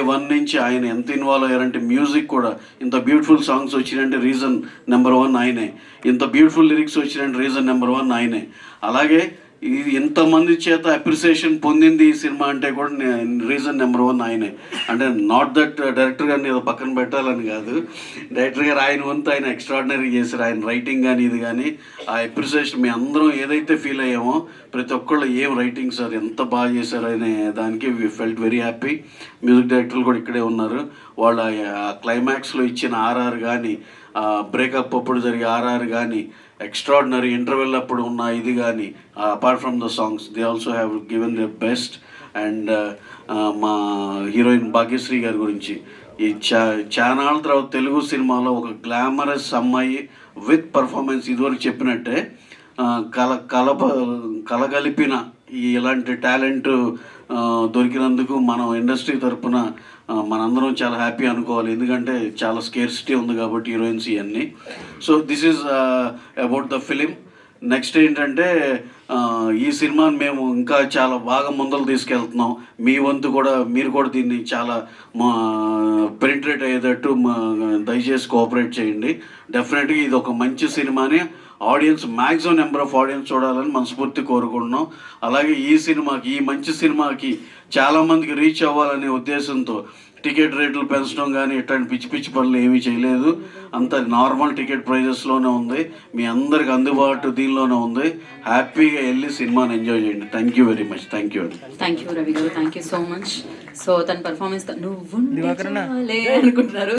One నుంచి ఆయన ఎంత ఇన్వాల్వ్ అయ్యారంటే మ్యూజిక్ కూడా ఇంత బ్యూటిఫుల్ సాంగ్స్ వచ్చినంటే రీజన్ నెంబర్ 1 ఆయనే, ఇంత బ్యూటిఫుల్ లిరిక్స్ వచ్చినంటే రీజన్ నెంబర్ 1 ఆయనే. అలాగే ఇది ఎంతమంది చేత అప్రిసియేషన్ పొందింది ఈ సినిమా అంటే కూడా రీజన్ నెంబర్ 1 ఆయనే. అంటే నాట్ దట్ డైరెక్టర్ గారిని ఏదో పక్కన పెట్టాలని కాదు, డైరెక్టర్ గారు ఆయన వంతు ఆయన ఎక్స్ట్రాడినరీ చేశారు. ఆయన రైటింగ్ కానీ ఇది కానీ ఆ అప్రిసియేషన్ మీ అందరం ఏదైతే ఫీల్ అయ్యామో ప్రతి ఒక్కళ్ళు ఏం రైటింగ్ సార్ ఎంత బాగా చేశారు అనే దానికి we felt very happy. Music డైరెక్టర్లు కూడా ఇక్కడే ఉన్నారు. వాళ్ళ క్లైమాక్స్లో ఇచ్చిన ఆర్ఆర్ కానీ, బ్రేకప్ అప్పుడు జరిగే ఆర్ఆర్ కానీ, ఎక్స్ట్రాడినరీ ఇంటర్వెల్ అప్పుడు ఉన్న ఇది కానీ, apart from the songs they also have given the best. And మా హీరోయిన్ భాగ్యశ్రీ గారి గురించి ఈ చానాళ్ళ తర్వాత తెలుగు సినిమాలో ఒక గ్లామరస్ అమ్మాయి విత్ పర్ఫార్మెన్స్ ఇదివరకు చెప్పినట్టే కలగలిపిన ఇలాంటి టాలెంట్ దొరికినందుకు మనం ఇండస్ట్రీ తరఫున మనందరం చాలా హ్యాపీ అనుకోవాలి. ఎందుకంటే చాలా స్కేర్సిటీ ఉంది కాబట్టి హీరోయిన్స్ ఇవన్నీ. So this is about the film. Next ఏంటంటే ఈ సినిమాని మేము ఇంకా చాలా బాగా ముందలు తీసుకెళ్తున్నాం. మీ వంతు కూడా మీరు కూడా దీన్ని చాలా పెనిట్రేట్ అయ్యేటట్టు దయచేసి కోఆపరేట్ చేయండి. డెఫినెట్గా ఇది ఒక మంచి సినిమాని audience maximum number of audience చూడాలని మనస్ఫూర్తి కోరుకుంటున్నాం. అలాగే ఈ మంచి సినిమాకి చాలామందికి రీచ్ అవ్వాలనే ఉద్దేశంతో టికెట్ రేట్లు పెంచడం కానీ ఇట్లాంటి పిచ్చి పిచ్చి పనులు ఏమీ చేయలేదు. అంత నార్మల్ టికెట్ ప్రైజెస్లోనే ఉంది. మీ అందరికి అందుబాటు దీనిలోనే ఉంది. హ్యాపీగా వెళ్ళి సినిమాని ఎంజాయ్ చేయండి. Thank you very much. Thank you Ravi గారు, thank you so much. So తన పర్ఫార్మెన్స్ నువ్వు అనుకుంటున్నారు.